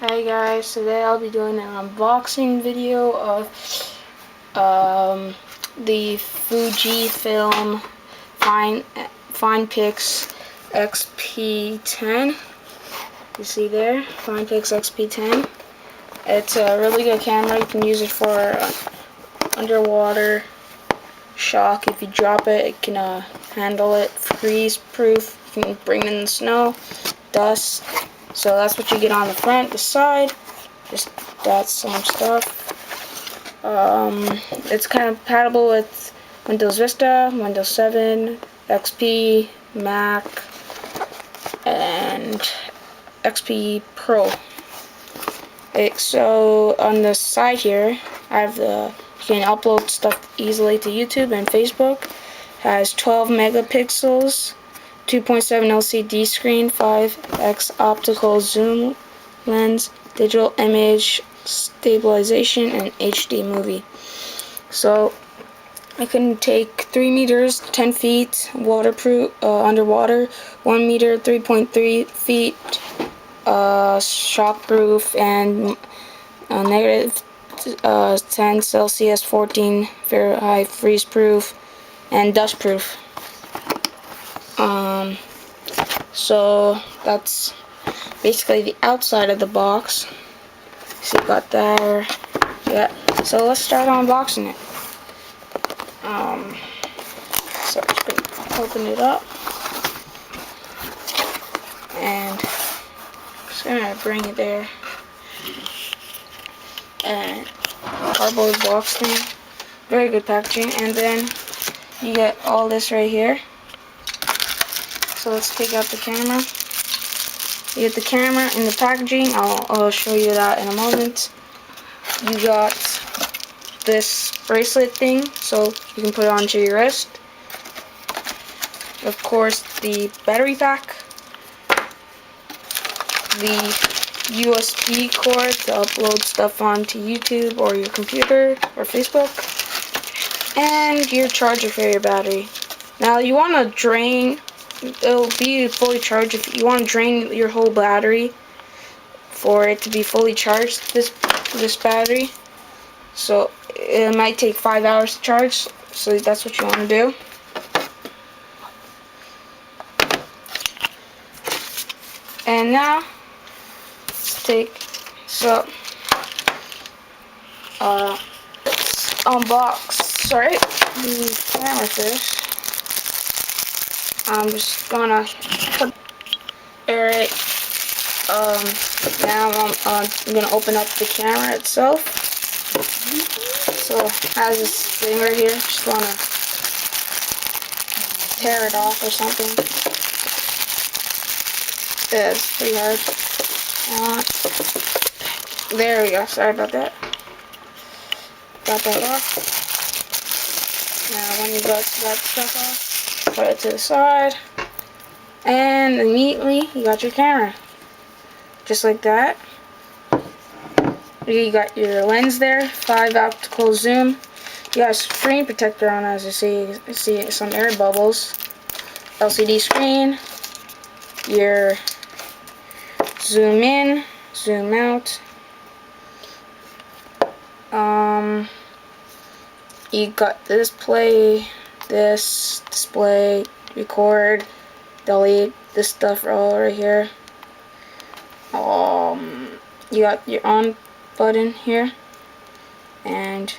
Hi guys, today I'll be doing an unboxing video of the Fujifilm finepix XP10. You see there, finepix XP10. It's a really good camera. You can use it for underwater shock. If you drop it, it can handle it. Freeze proof. You can bring it in the snow, dust. So that's what you get on the front. The side, just that's some stuff. It's compatible with Windows Vista, Windows 7, XP, Mac, and XP Pro. So on the side here, I have you can upload stuff easily to YouTube and Facebook. Has 12 megapixels, 2.7 LCD screen, 5x optical zoom lens, digital image stabilization, and HD movie. So I can take 3 meters, 10 feet, waterproof, underwater, 1 meter, 3.3 feet, shockproof, and negative 10 Celsius, 14 Fahrenheit, freeze proof, and dust proof. So that's basically the outside of the box. So you got there. Yeah. So let's start unboxing it. So just gonna open it up, and just gonna bring it there. And cardboard box thing, very good packaging. And then you get all this right here. So let's take out the camera. You get the camera and the packaging. I'll show you that in a moment. You got this bracelet thing, so you can put it onto your wrist. Of course, the battery pack, the USB cord to upload stuff onto YouTube or your computer or Facebook, and your charger for your battery. Now you want to drain. It'll be fully charged. If you want to drain your whole battery for it to be fully charged, this battery, so it might take 5 hours to charge, so that's what you want to do. And now let's unbox the camera first. I'm just gonna put it. Now I'm gonna open up the camera itself. So it has this thing right here. Just wanna tear it off or something. Yeah, it's pretty hard. There we go. Sorry about that. Got that off. Now when you got that stuff off, put it to the side, and immediately you got your camera, just like that. You got your lens there, 5 optical zoom. You got a screen protector on, as you see some air bubbles. LCD screen. Your zoom in, zoom out. You got this display, record, delete, this stuff all right here. You got your on button here, and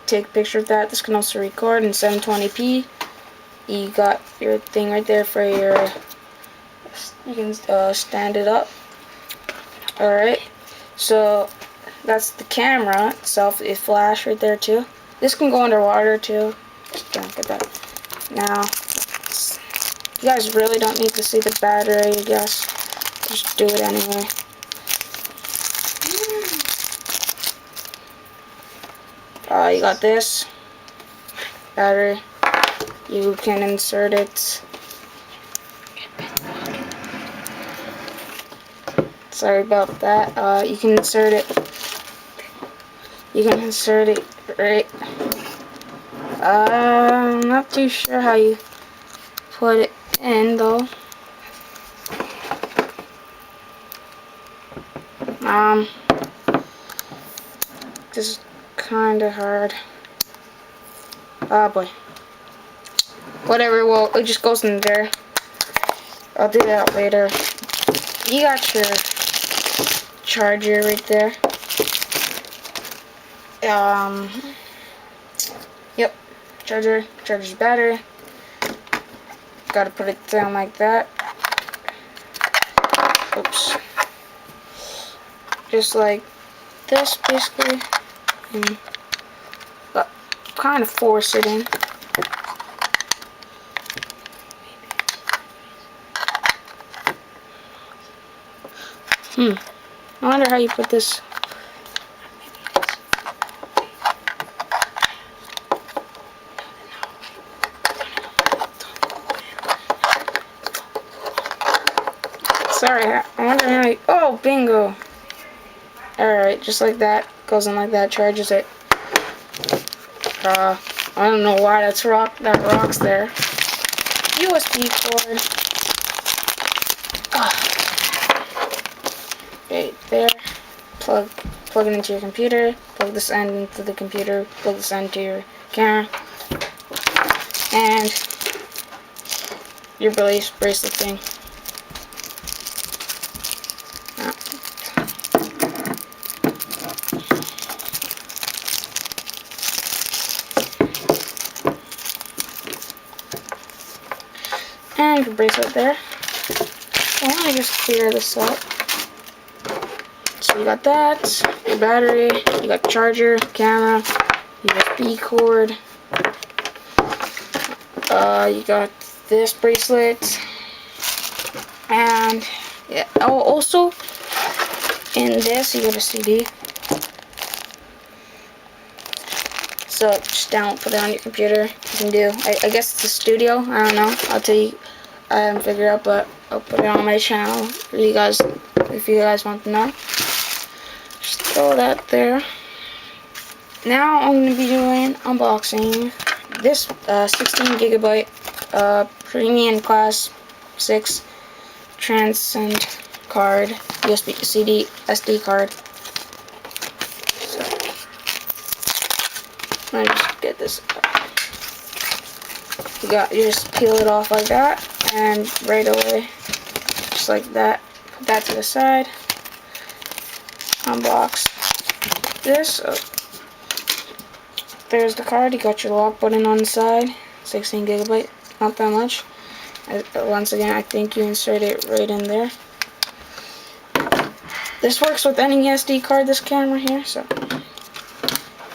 take a picture of that. This can also record in 720p. You got your thing right there for your, you can stand it up. Alright, so that's the camera itself. It flash right there too. This can go underwater too. Just don't get that. Now, you guys really don't need to see the battery, I guess. Just do it anyway. You got this battery. You can insert it. Sorry about that. You can insert it. You can insert it right. I'm not too sure how you put it in though. This is kind of hard. Oh boy. Whatever, well, it just goes in there. I'll do that later. You got your charger right there. Yep, charger's battery. Gotta put it down like that. Oops. Just like this, basically. And kind of force it in. I wonder how you put this. Sorry, I wonder how you. Oh, bingo! Alright, just like that. Goes in like that, charges it. I don't know why that rocks there. USB cord. Right there. Plug it into your computer. Plug this end into the computer. Plug this end to your camera. And your bracelet thing. And your bracelet there. So let me just clear this up. So you got that, your battery, you got charger, camera, USB cord. You got this bracelet, and yeah. Oh, also in this you got a CD. So just put it on your computer. You can do. I guess it's a studio. I don't know. I'll tell you. I haven't figured out, but I'll put it on my channel for you guys if you guys want to know. Just throw that there. Now I'm going to be doing unboxing this 16 gigabyte premium class 6 transcend card, USB CD SD card. So let me just get this up. You just peel it off like that, and right away, just like that, put that to the side. Unbox this. There's the card. You got your lock button on the side. 16 gigabyte, not that much. Once again, I think you insert it right in there. This works with any SD card, this camera here. So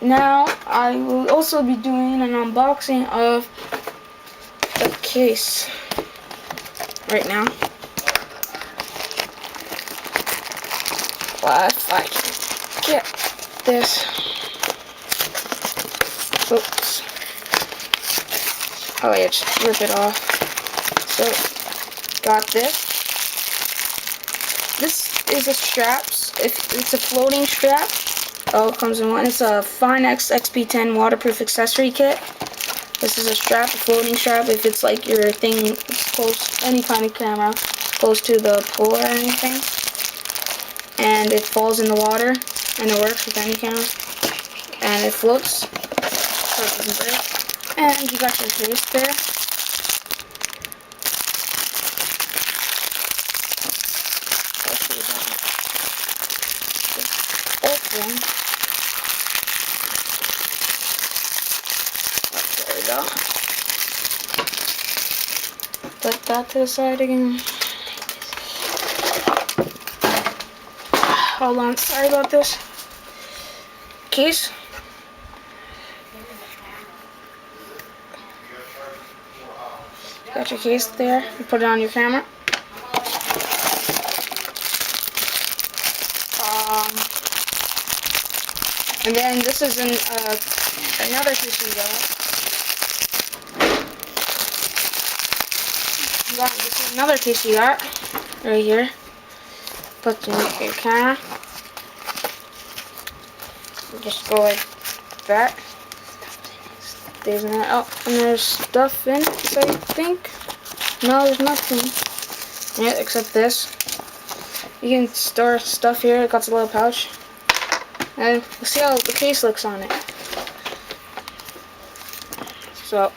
now I will also be doing an unboxing of the case right now. Well, if I can get this. Oops. Oh yeah, just rip it off. So, got this. This is a strap. It's a floating strap. Oh, it comes in one. It's a finepix XP10 waterproof accessory kit. This is a strap, a floating strap. If it's like your thing, it's close, any kind of camera, close to the pool or anything, and it falls in the water, and it works with any camera, and it floats. And you got your case there. Open. There we go. Put that to the side again. Hold on, sorry about this. Case. Got your case there. You put it on your camera. And then this is another case you got. This is another case you got right here. Put in your camera. Just go like that. Stays in there. Oh, and there's stuff in it, I think. No, there's nothing. Yeah, except this. You can store stuff here. It got a little pouch. And we'll see how the case looks on it. So,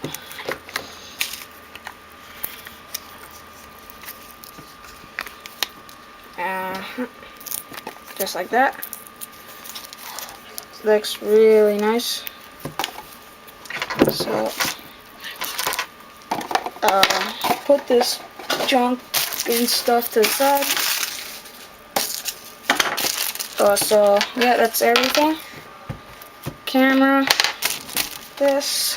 just like that. Looks really nice. So, put this junk and stuff to the side. So yeah, that's everything. Camera, this,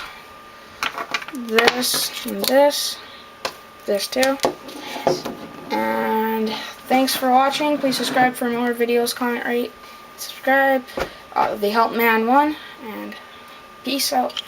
and this too. And thanks for watching. Please subscribe for more videos, comment, rate, subscribe. The Help Man 1, and peace out.